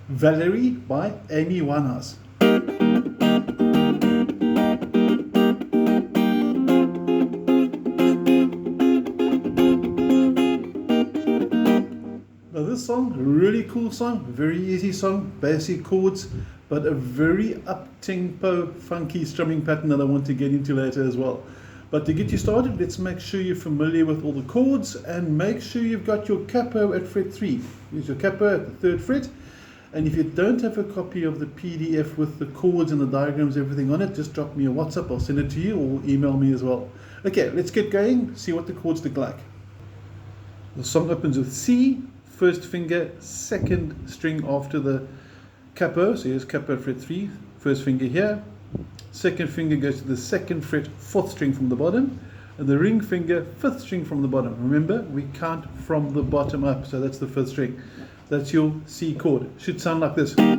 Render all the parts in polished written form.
Valerie by Amy Winehouse. Now this song, really cool song, very easy song, basic chords, but a very up-tempo, funky strumming pattern that I want to get into later as well. But to get you started, let's make sure you're familiar with all the chords and make sure you've got your capo at fret 3. Use your capo at the 3rd fret. And if you don't have a copy of the PDF with the chords and the diagrams, everything on it, just drop me a WhatsApp, I'll send it to you, or email me as well. Okay, let's get going, see what the chords look like. The song opens with C, first finger, second string after the capo, so here's capo at fret 3, first finger here, second finger goes to the 2nd fret, 4th string from the bottom, and the ring finger, 5th string from the bottom. Remember, we count from the bottom up, so that's the 5th string. That's your C chord. Should sound like this. And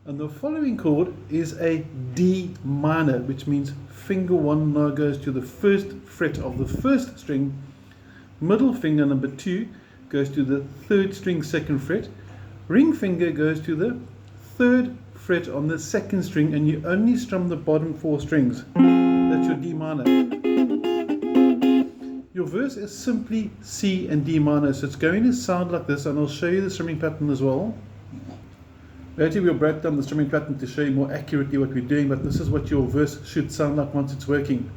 the following chord is a D minor, which means finger 1 now goes to the 1st fret of the 1st string, middle finger number 2 goes to the 3rd string 2nd fret, ring finger goes to the 3rd fret on the 2nd string, and you only strum the bottom 4 strings. That's your D minor. Your verse is simply C and D minor, so it's going to sound like this, and I'll show you the strumming pattern as well. Later we'll break down the strumming pattern to show you more accurately what we're doing, but this is what your verse should sound like once it's working.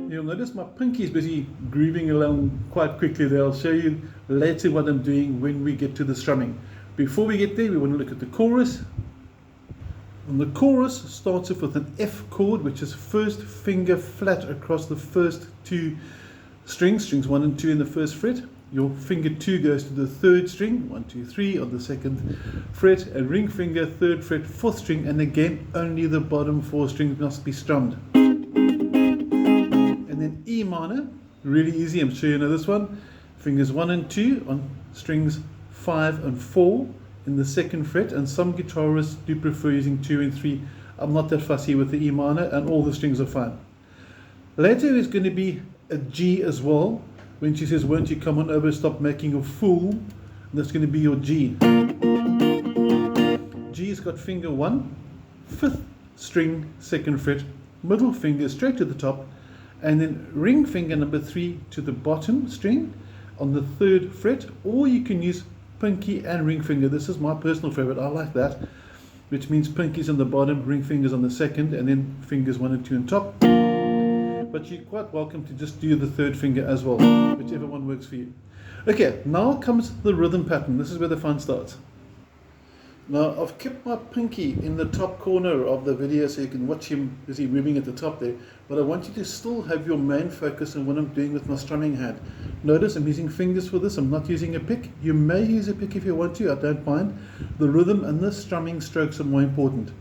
You'll notice my pinky is busy grooving along quite quickly there. I'll show you later what I'm doing when we get to the strumming. Before we get there, we want to look at the chorus. And the chorus starts off with an F chord, which is first finger flat across the first 2 strings, strings 1 and 2 in the 1st fret. Your finger 2 goes to the 3rd string, 1, 2, 3 on the 2nd fret, and ring finger 3rd fret, 4th string, and again only the bottom 4 strings must be strummed. And then E minor, really easy, I'm sure you know this one. Fingers 1 and 2 on strings 5 and 4 in the 2nd fret, and some guitarists do prefer using 2 and 3. I'm not that fussy with the E minor, and all the strings are fine. Later is going to be a G as well, when she says, won't you come on over, stop making a fool, and that's going to be your G. G's got finger 1, 5th string, 2nd fret, middle finger straight to the top, and then ring finger number 3 to the bottom string on the 3rd fret, or you can use pinky and ring finger. This is my personal favorite, I like that, which means pinkies on the bottom, ring fingers on the 2nd, and then fingers 1 and 2 on top. But you're quite welcome to just do the 3rd finger as well, whichever one works for you. Okay, now comes the rhythm pattern. This is where the fun starts. Now I've kept my pinky in the top corner of the video so you can watch him as he's moving at the top there, but I want you to still have your main focus on what I'm doing with my strumming hand. Notice I'm using fingers for this, I'm not using a pick. You may use a pick if you want to, I don't mind. The rhythm and the strumming strokes are more important.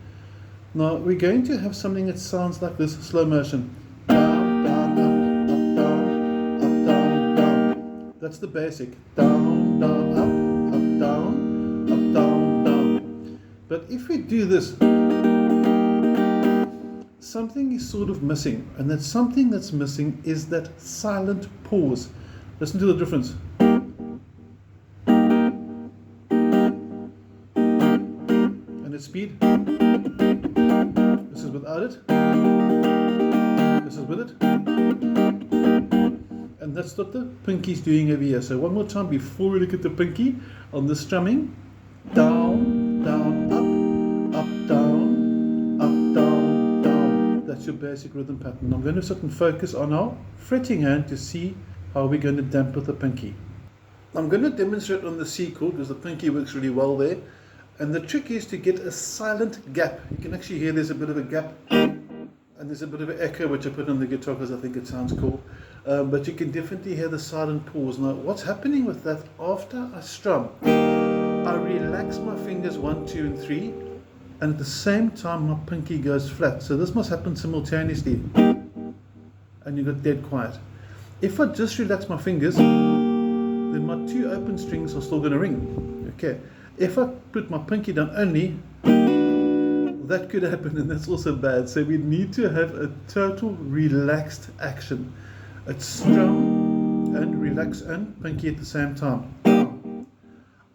Now we're going to have something that sounds like this, slow motion. Down, down, up, down, up, down, down. That's the basic. Down, down, up, down, up, down, down. But if we do this, something is sort of missing, and that something that's missing is that silent pause. Listen to the difference. And its speed. This is without it. This is with it. And that's what the pinky's doing over here. So one more time before we look at the pinky on the strumming. Down, down, up, down, up, down, down. That's your basic rhythm pattern. I'm going to sit and focus on our fretting hand to see how we're going to dampen the pinky. I'm going to demonstrate on the C chord because the pinky works really well there. And the trick is to get a silent gap. You can actually hear there's a bit of a gap. And there's a bit of an echo which I put on the guitar because I think it sounds cool. But you can definitely hear the silent pause. Now what's happening with that, after I strum, I relax my fingers 1, 2 and 3, and at the same time my pinky goes flat. So this must happen simultaneously, and you got dead quiet. If I just relax my fingers, then my 2 open strings are still going to ring. Okay. If I put my pinky down only, that could happen, and that's also bad. So we need to have a total relaxed action. It's strum and relax and pinky at the same time. Down.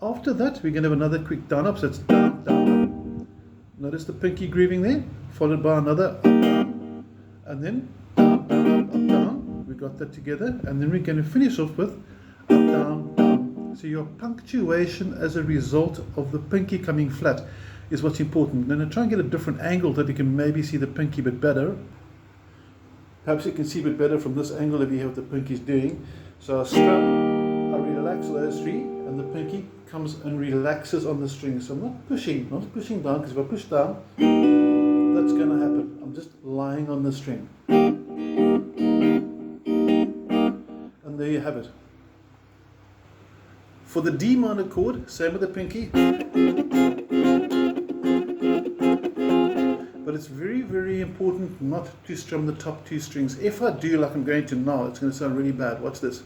After that, we're going to have another quick down up. So it's down, down, up. Notice the pinky grooving there, followed by another up, down, and then down, down, up, down. We got that together, and then we're going to finish off with up, down, down. So your punctuation as a result of the pinky coming flat is what's important. Then I try and get a different angle that you can maybe see the pinky a bit better. Perhaps you can see a bit better from this angle if you have what the pinky is doing. So I strum, I relax those three, and the pinky comes and relaxes on the string. So I'm not pushing down, because if I push down, that's going to happen. I'm just lying on the string. And there you have it. For the D minor chord, same with the pinky. But it's very, very important not to strum the top two strings. If I do like I'm going to now, it's going to sound really bad. Watch this.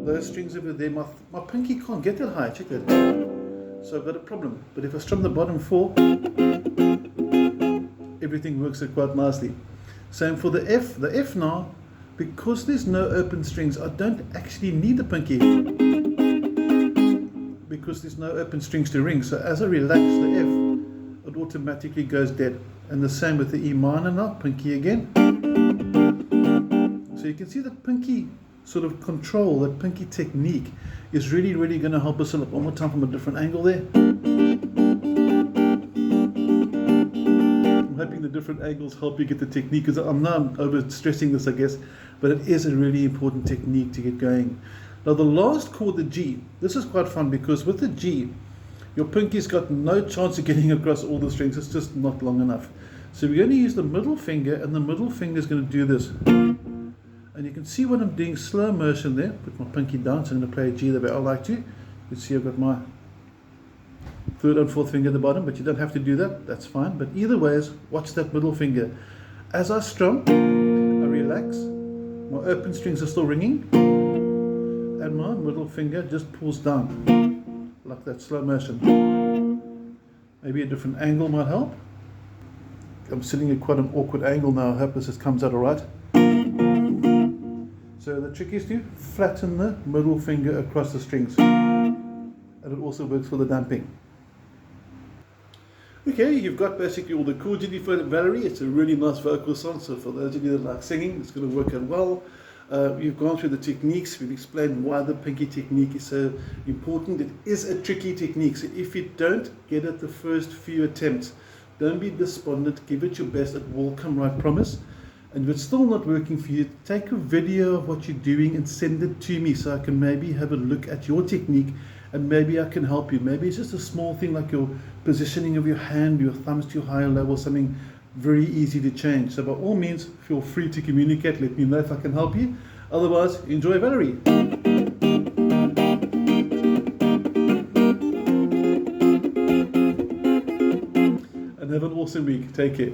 Those strings over there, my pinky can't get that high. Check that. So I've got a problem. But if I strum the bottom four, everything works out quite nicely. Same for the F. The F now, because there's no open strings, I don't actually need the pinky, because there's no open strings to ring. So as I relax the F, it automatically goes dead. And the same with the E minor now, pinky again. So you can see that pinky sort of control, that pinky technique is really, really going to help us a lot. One more time from a different angle there. I'm hoping the different angles help you get the technique, because I'm now over stressing this, I guess, but it is a really important technique to get going. Now the last chord, the G, this is quite fun, because with the G, your pinky's got no chance of getting across all the strings. It's just not long enough. So we're going to use the middle finger, and the middle finger is going to do this. And you can see what I'm doing, slow motion there. Put my pinky down, so I'm going to play a G the way I like to. You can see I've got my third and fourth finger at the bottom, but you don't have to do that. That's fine. But either ways, watch that middle finger. As I strum, I relax. My open strings are still ringing. And my middle finger just pulls down. Like that, slow motion. Maybe a different angle might help. I'm sitting at quite an awkward angle now. I hope this just comes out alright. So the trick is to flatten the middle finger across the strings. And it also works for the damping. Okay, you've got basically all the chords you need for Valerie. It's a really nice vocal song, so for those of you that like singing, it's going to work out well. We've gone through the techniques. We've explained why the pinky technique is so important. It is a tricky technique, so if you don't get it the first few attempts, don't be despondent. Give it your best. It will come right, promise. And if it's still not working for you, take a video of what you're doing and send it to me, so I can maybe have a look at your technique, and maybe I can help you. Maybe it's just a small thing like your positioning of your hand, your thumbs to higher level, something very easy to change. So by all means, feel free to communicate. Let me know if I can help you. Otherwise, enjoy Valerie. And have an awesome week. Take care.